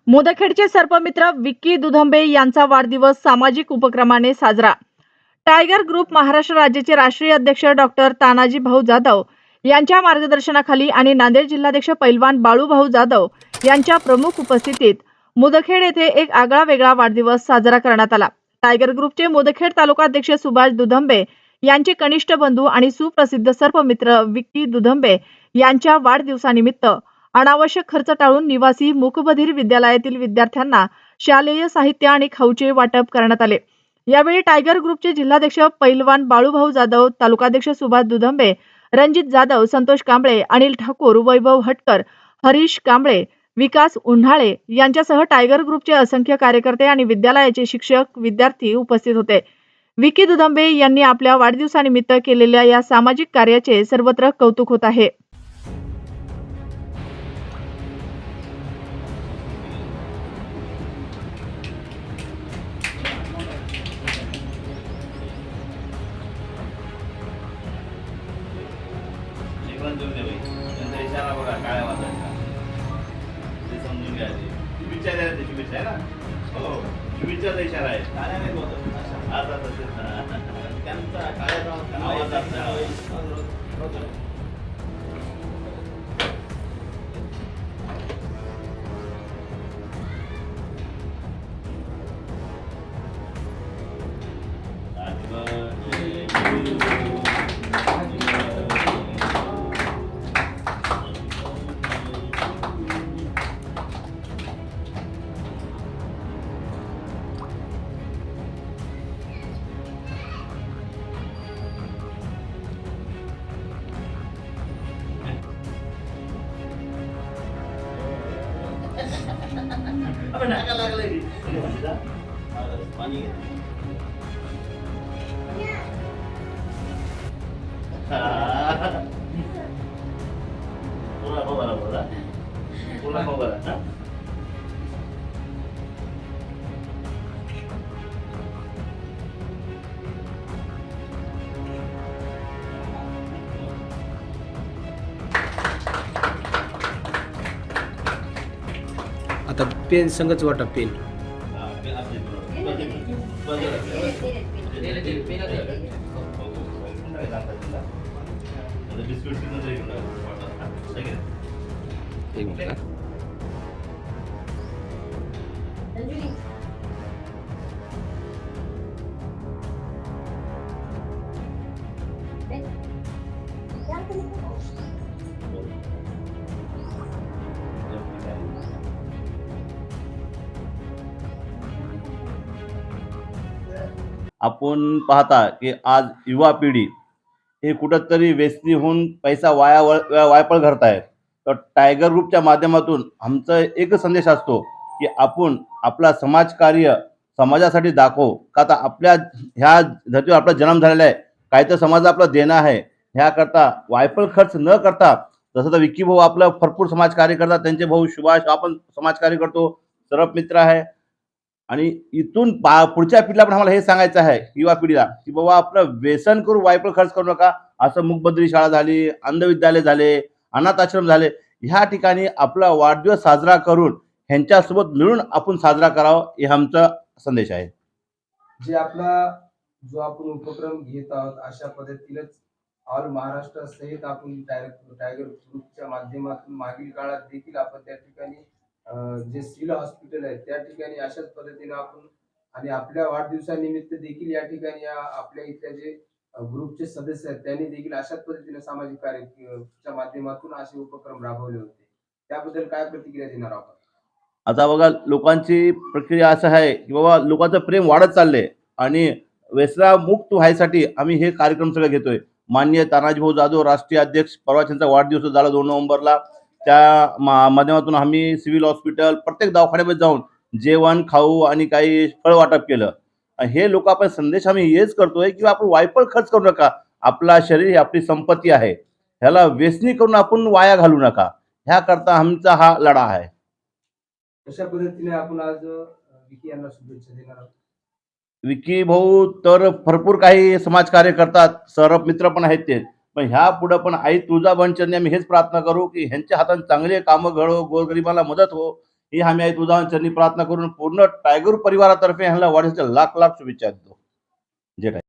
मुदखेडचे सर्पमित्र विक्की दुधंबे यांचा वाढदिवस सामाजिक उपक्रमाने साजरा। टायगर ग्रुप महाराष्ट्र राज्याचे राष्ट्रीय अध्यक्ष डॉक्टर तानाजी भाऊ जाधव यांच्या मार्गदर्शनाखाली आणि नांदेड जिल्हाध्यक्ष पैलवान बाळू भाऊ जाधव यांच्या प्रमुख उपस्थितीत मुदखेड येथे एक आगळा वेगळा वाढदिवस साजरा करण्यात आला। टायगर ग्रुपचे मुदखेड तालुका अध्यक्ष सुभाष दुधंबे यांचे कनिष्ठ बंधू आणि सुप्रसिद्ध सर्पमित्र विक्की दुधंबे यांच्या वाढदिवसानिमित्त अनावश्यक खर्च टाळून निवासी मूकबधीर विद्यालयातील विद्यार्थ्यांना शालेय साहित्य आणि खाऊचे वाटप करण्यात आले। यावेळी टायगर ग्रुपचे जिल्हाध्यक्ष पैलवान बाळूभाऊ जाधव, तालुकाध्यक्ष सुभाष दुधंबे, रणजित जाधव, संतोष कांबळे, अनिल ठाकूर, वैभव हटकर, हरीश कांबळे, विकास उन्हाळे यांच्यासह टायगर ग्रुपचे असंख्य कार्यकर्ते आणि विद्यालयाचे शिक्षक, विद्यार्थी उपस्थित होते। विक्की दुधंबे यांनी आपल्या वाढदिवसानिमित्त केलेल्या या सामाजिक कार्याचे सर्वत्र कौतुक होत आहे। समजून घ्या बाई, त्यांचा इशारा बघा काळ्या वाजायचा ते समजून घ्या। शुभेच्छा द्या, ते शुभेच्छा आहे ना, हो शुभेच्छाचा इशारा आहे, काळ्या नाही बोलत आता त्यांचा काळ्याचा आवाज अबे नाका लागलंय पाणी बोला बोला बोला बोला बोला आता पेन संगच वाटा पेन आपण पाहता की आज युवा पिढी हे कुठंतरी व्यसनी होऊन पैसा वायपळ करत आहेत। तर टायगर ग्रुपच्या माध्यमातून आमचा एक संदेश असतो की आपण आपला समाजकार्य समाजासाठी दाखवू का, तर आपल्या ह्या धर्तीवर आपला जन्म झालेला आहे, काय तर समाज आपला देणं आहे, ह्याकरता वायपळ खर्च न करता, जसं तर विक्की भाऊ आपलं भरपूर समाजकार्य करतात, त्यांचे भाऊ सुभाष आपण समाजकार्य करतो, सर्व मित्र आहे। आणि इथून पुढच्या पिढीला पण आम्हाला हे सांगायचं आहे, युवा पिढीला, की बाबा आपलं व्यसन करून वायपळ खर्च करू नका। असं मूकबधिर शाळा झाली, अंधविद्यालय झाले, अनाथ आश्रम झाले, ह्या ठिकाणी आपला वाढदिवस साजरा करून ह्यांच्यासोबत मिळून आपण साजरा करावा, हे आमचा संदेश आहे। जे आपला जो आपण उपक्रम घेत आहोत अशा पद्धतीनेच ऑल महाराष्ट्र सहित आपण टायगर ग्रुपच्या माध्यमातून मागील काळात देखील आपण त्या ठिकाणी जे सिव्हिल हॉस्पिटल आहे त्या ठिकाणी अशाच पद्धतीने आपण आणि आपल्या वाढदिवसानिमित्त देखील या ठिकाणी आपल्या इथल्या जे ग्रुपचे सदस्य आहेत त्यांनी देखील अशाच पद्धतीने सामाजिक कार्याच्या माध्यमातून असे उपक्रम राबवले होते। त्याबद्दल काय प्रतिक्रिया देणार आहोत? आता बघा, लोकांची प्रक्रिया असं आहे की बाबा लोकांचं प्रेम वाढत चाललंय आणि व्यसनामुक्त व्हायसाठी आम्ही हे कार्यक्रम सगळे घेतोय। माननीय तानाजी भाऊ जाधव राष्ट्रीय अध्यक्ष, परवा त्यांचा वाढदिवस झाला 2 नोव्हेंबरला, त्या माध्यमातून आम्ही सिव्हिल हॉस्पिटल प्रत्येक दवाखान्यामध्ये जाऊन जेवण, खाऊ आणि काही फळ वाटप केलं। हे लोक आपण संदेश आम्ही हेच करतोय की आपण वायपळ खर्च करू नका, आपला शरीर ही आपली संपत्ती आहे, ह्याला व्यसनी करून आपण वाया घालू नका, ह्याकरता आमचा हा लढा आहे। अशा पद्धतीने आपण आज विकी यांना शुभेच्छा देणार आहोत। विकी भाऊ तर भरपूर काही समाजकार्य करतात, सर्व मित्र पण आहेत ते, पण ह्या पुढे पण आई तुळजाभवानी चरणी आम्ही हेच प्रार्थना करू की ह्यांच्या हाताने चांगले कामं घडो, गोरगरिबाला मदत हो, ही आम्ही आई तुझ्या चरणी प्रार्थना करून पूर्ण टायगर परिवारातर्फे ह्यांना वाढीच्या लाख लाख शुभेच्छा देतो. जय टायगर.